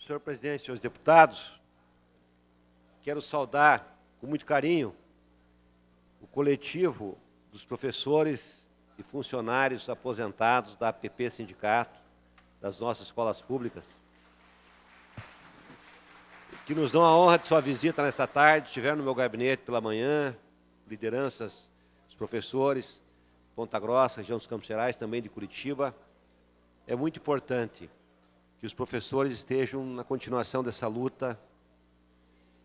Senhor presidente, senhores deputados, quero saudar com muito carinho o coletivo dos professores e funcionários aposentados da APP Sindicato, das nossas escolas públicas, que nos dão a honra de sua visita nesta tarde. Estiveram no meu gabinete pela manhã, lideranças, os professores, Ponta Grossa, região dos Campos Gerais, também de Curitiba. É muito importante que os professores estejam na continuação dessa luta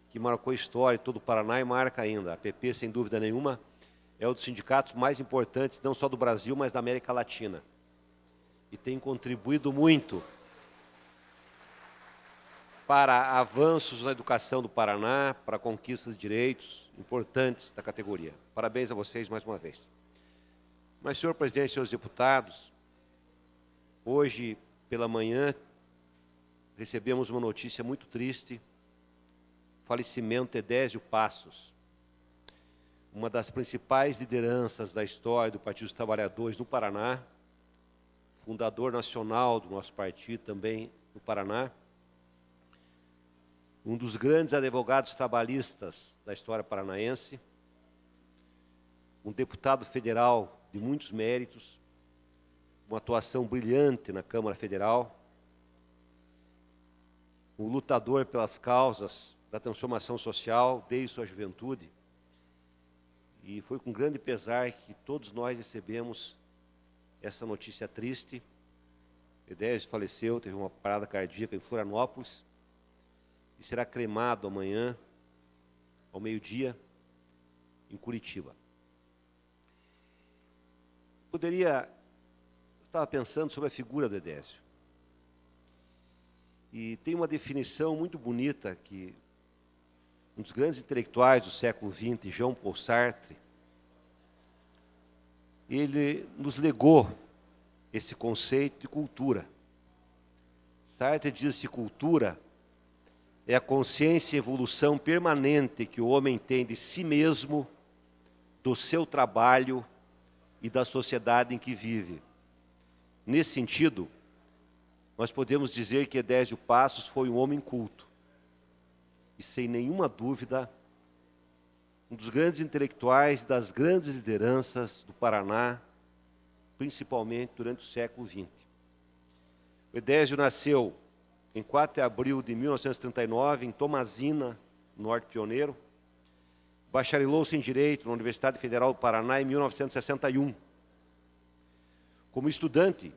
que marcou a história de todo o Paraná e marca ainda. A APP, sem dúvida nenhuma, é um dos sindicatos mais importantes, não só do Brasil, mas da América Latina. E tem contribuído muito para avanços na educação do Paraná, para conquistas de direitos importantes da categoria. Parabéns a vocês mais uma vez. Mas, senhor presidente, senhores deputados, hoje pela manhã recebemos uma notícia muito triste: o falecimento de Edésio Passos, uma das principais lideranças da história do Partido dos Trabalhadores no Paraná, fundador nacional do nosso partido também no Paraná, um dos grandes advogados trabalhistas da história paranaense, um deputado federal de muitos méritos, uma atuação brilhante na Câmara Federal, um lutador pelas causas da transformação social desde sua juventude. E foi com grande pesar que todos nós recebemos essa notícia triste. Edésio faleceu, teve uma parada cardíaca em Florianópolis e será cremado amanhã, ao meio-dia, em Curitiba. Eu estava pensando sobre a figura do Edésio. E tem uma definição muito bonita que um dos grandes intelectuais do século XX, Jean-Paul Sartre, ele nos legou esse conceito de cultura. Sartre diz que cultura é a consciência e evolução permanente que o homem tem de si mesmo, do seu trabalho e da sociedade em que vive. Nesse sentido, nós podemos dizer que Edésio Passos foi um homem culto. E, sem nenhuma dúvida, um dos grandes intelectuais das grandes lideranças do Paraná, principalmente durante o século XX. O Edésio nasceu em 4 de abril de 1939, em Tomazina, Norte Pioneiro. Bacharelou-se em Direito na Universidade Federal do Paraná em 1961. Como estudante,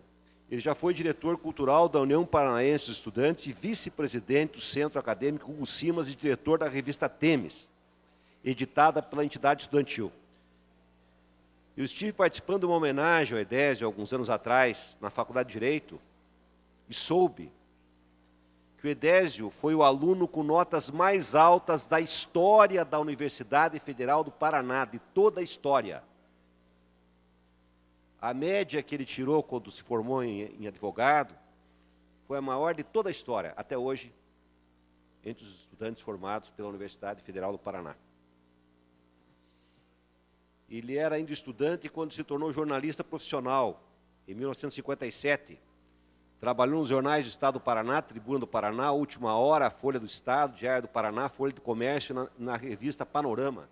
ele já foi diretor cultural da União Paranaense dos Estudantes e vice-presidente do Centro Acadêmico Hugo Simas e diretor da revista Temes, editada pela entidade estudantil. Eu estive participando de uma homenagem ao Edésio alguns anos atrás, na Faculdade de Direito, e soube que o Edésio foi o aluno com notas mais altas da história da Universidade Federal do Paraná, de toda a história. A média que ele tirou quando se formou em advogado foi a maior de toda a história, até hoje, entre os estudantes formados pela Universidade Federal do Paraná. Ele era ainda estudante quando se tornou jornalista profissional, em 1957. Trabalhou nos jornais do Estado do Paraná, Tribuna do Paraná, Última Hora, Folha do Estado, Diário do Paraná, Folha do Comércio, na revista Panorama,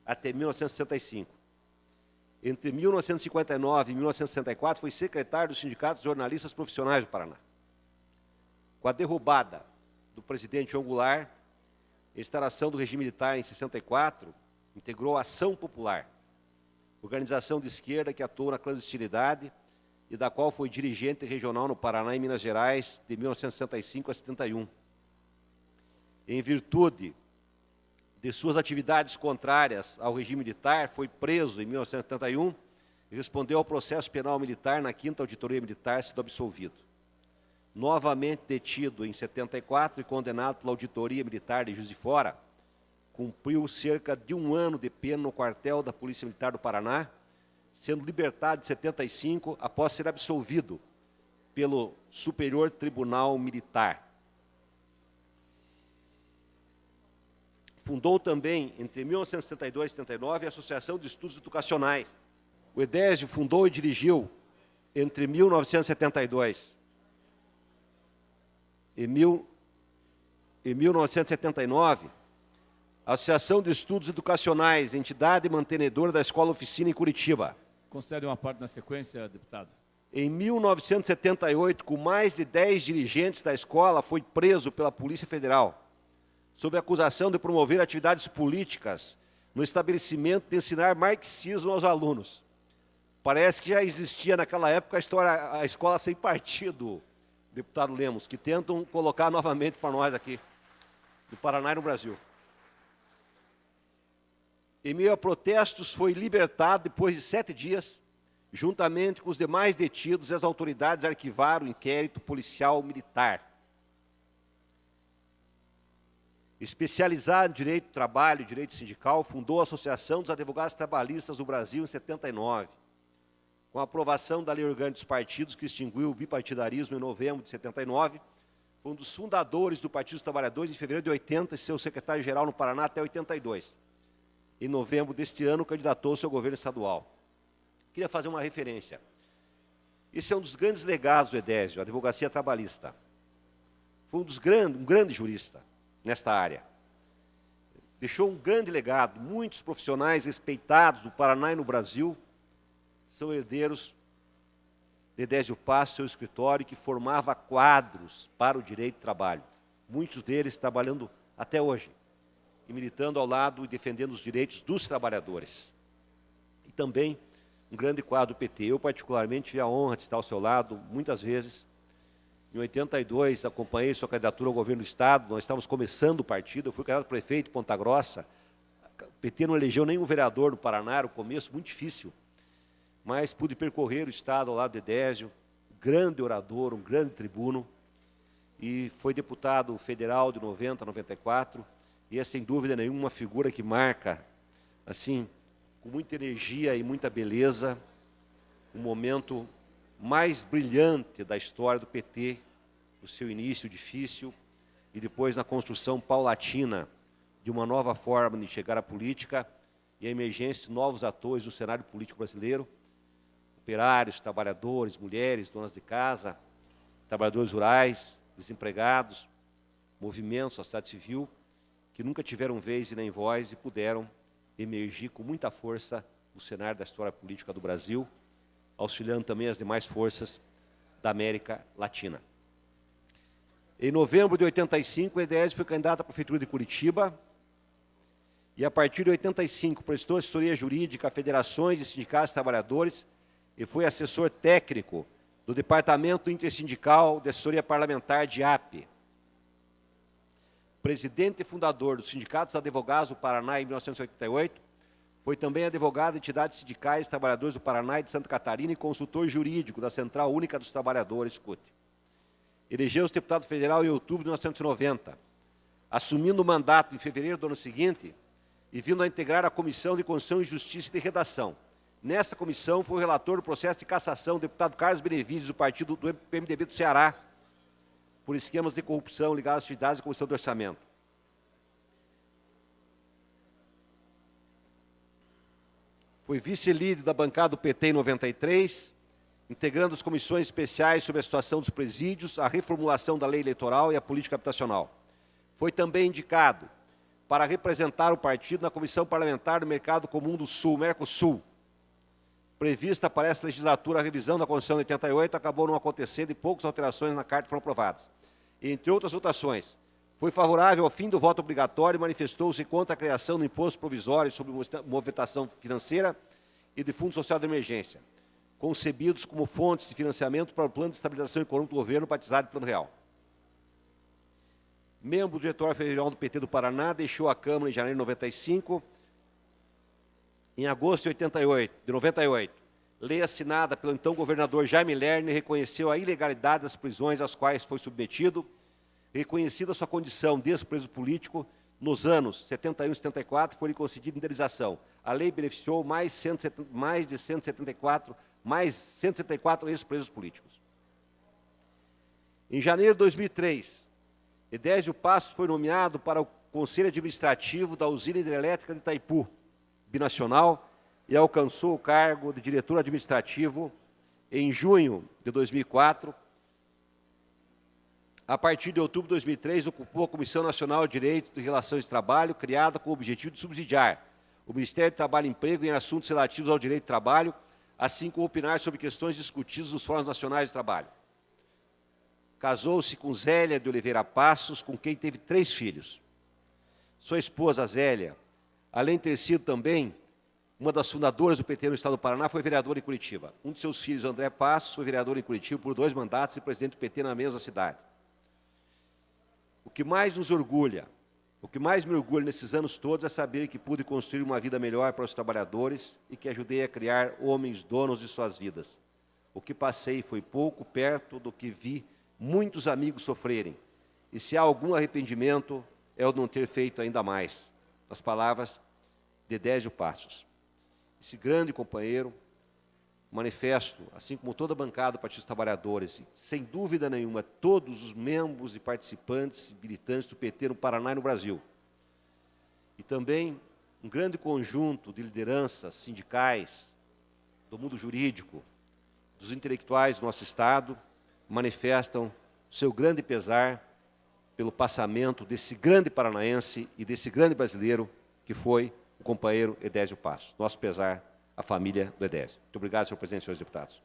até 1965. Entre 1959 e 1964, foi secretário do Sindicato dos Jornalistas Profissionais do Paraná. Com a derrubada do presidente João Goulart, a instalação do regime militar em 64, integrou a Ação Popular, organização de esquerda que atuou na clandestinidade e da qual foi dirigente regional no Paraná e Minas Gerais de 1965 a 71. Em virtude de suas atividades contrárias ao regime militar, foi preso em 1971 e respondeu ao processo penal militar na 5ª Auditoria Militar, sendo absolvido. Novamente detido em 74 e condenado pela Auditoria Militar de Juiz de Fora, cumpriu cerca de 1 ano de pena no quartel da Polícia Militar do Paraná, sendo libertado em 75 após ser absolvido pelo Superior Tribunal Militar. Fundou também, entre 1972 e 79, a Associação de Estudos Educacionais. O Edésio fundou e dirigiu, entre 1972 e Em 1979, a Associação de Estudos Educacionais, entidade mantenedora da Escola Oficina em Curitiba. Concede uma parte na sequência, deputado. Em 1978, com mais de 10 dirigentes da escola, foi preso pela Polícia Federal, sob acusação de promover atividades políticas no estabelecimento de ensinar marxismo aos alunos. Parece que já existia naquela época a escola sem partido, deputado Lemos, que tentam colocar novamente para nós aqui, no Paraná e no Brasil. Em meio a protestos, foi libertado depois de 7 dias, juntamente com os demais detidos, e as autoridades arquivaram o inquérito policial militar. Especializado em direito do trabalho e direito sindical, fundou a Associação dos Advogados Trabalhistas do Brasil em 79. Com a aprovação da Lei Orgânica dos Partidos, que extinguiu o bipartidarismo em novembro de 79, foi um dos fundadores do Partido dos Trabalhadores em fevereiro de 80 e seu secretário-geral no Paraná até 82. Em novembro deste ano, candidatou-se ao governo estadual. Queria fazer uma referência. Esse é um dos grandes legados do Edésio, a advocacia trabalhista. Foi um grande jurista nesta área. Deixou um grande legado. Muitos profissionais respeitados do Paraná e no Brasil são herdeiros de Edésio Passo, seu escritório, que formava quadros para o direito do trabalho. Muitos deles trabalhando até hoje e militando ao lado e defendendo os direitos dos trabalhadores. E também um grande quadro do PT. Eu, particularmente, tive a honra de estar ao seu lado muitas vezes. Em 82, acompanhei sua candidatura ao governo do Estado, nós estávamos começando o partido, eu fui candidato a prefeito de Ponta Grossa. O PT não elegeu nenhum vereador no Paraná, era um começo muito difícil. Mas pude percorrer o Estado ao lado de Edésio, um grande orador, um grande tribuno, e foi deputado federal de 90 a 94, e é, sem dúvida nenhuma, uma figura que marca, assim, com muita energia e muita beleza, um momento mais brilhante da história do PT, no seu início difícil, e depois na construção paulatina de uma nova forma de chegar à política e a emergência de novos atores do cenário político brasileiro, operários, trabalhadores, mulheres, donas de casa, trabalhadores rurais, desempregados, movimentos, sociedade civil, que nunca tiveram vez e nem voz e puderam emergir com muita força no cenário da história política do Brasil, auxiliando também as demais forças da América Latina. Em novembro de 85, o Edésio foi candidato à Prefeitura de Curitiba e, a partir de 85, prestou assessoria jurídica a federações e sindicatos de trabalhadores e foi assessor técnico do Departamento Intersindical de Assessoria Parlamentar de AP. Presidente e fundador dos Sindicatos de Advogados do Paraná em 1988, foi também advogado de entidades sindicais de trabalhadores do Paraná e de Santa Catarina e consultor jurídico da Central Única dos Trabalhadores, CUT. Elegeu-se deputado federal em outubro de 1990, assumindo o mandato em fevereiro do ano seguinte e vindo a integrar a Comissão de Constituição e Justiça e de Redação. Nesta comissão foi o relator do processo de cassação, o deputado Carlos Benevides, do partido do PMDB do Ceará, por esquemas de corrupção ligados às atividades da Comissão do Orçamento. Foi vice-líder da bancada do PT em 93, integrando as comissões especiais sobre a situação dos presídios, a reformulação da lei eleitoral e a política habitacional. Foi também indicado para representar o partido na Comissão Parlamentar do Mercado Comum do Sul, Mercosul. Prevista para essa legislatura a revisão da Constituição de 88, acabou não acontecendo e poucas alterações na Carta foram aprovadas. Entre outras votações, foi favorável ao fim do voto obrigatório e manifestou-se contra a criação do imposto provisório sobre movimentação financeira e de Fundo Social de Emergência, concebidos como fontes de financiamento para o Plano de Estabilização Econômica do Governo, batizado de Plano Real. Membro do Diretório Federal do PT do Paraná, deixou a Câmara em janeiro de 95. Em agosto de 98, lei assinada pelo então governador Jaime Lerner reconheceu a ilegalidade das prisões às quais foi submetido, reconhecida sua condição de ex-preso político, nos anos 71 e 74 foi-lhe concedida indenização. A lei beneficiou mais de 174 ex-presos políticos. Em janeiro de 2003, Edésio Passos foi nomeado para o Conselho Administrativo da Usina Hidrelétrica de Itaipu, binacional, e alcançou o cargo de diretor administrativo em junho de 2004, A partir de outubro de 2003, ocupou a Comissão Nacional de Direito de Relações de Trabalho, criada com o objetivo de subsidiar o Ministério do Trabalho e Emprego em assuntos relativos ao direito do trabalho, assim como opinar sobre questões discutidas nos fóruns nacionais de trabalho. Casou-se com Zélia de Oliveira Passos, com quem teve 3 filhos. Sua esposa, Zélia, além de ter sido também uma das fundadoras do PT no Estado do Paraná, foi vereadora em Curitiba. Um de seus filhos, André Passos, foi vereador em Curitiba por 2 mandatos e presidente do PT na mesma cidade. O que mais nos orgulha, o que mais me orgulha nesses anos todos é saber que pude construir uma vida melhor para os trabalhadores e que ajudei a criar homens donos de suas vidas. O que passei foi pouco perto do que vi muitos amigos sofrerem. E se há algum arrependimento, é o de não ter feito ainda mais. Nas palavras de Edésio Passos. Esse grande companheiro, manifesto, assim como toda a bancada do Partido dos Trabalhadores, e, sem dúvida nenhuma, todos os membros e participantes e militantes do PT no Paraná e no Brasil. E também um grande conjunto de lideranças sindicais, do mundo jurídico, dos intelectuais do nosso Estado, manifestam o seu grande pesar pelo passamento desse grande paranaense e desse grande brasileiro que foi o companheiro Edésio Passos. Nosso pesar à família do Edésio. Muito obrigado, senhor presidente e senhores deputados.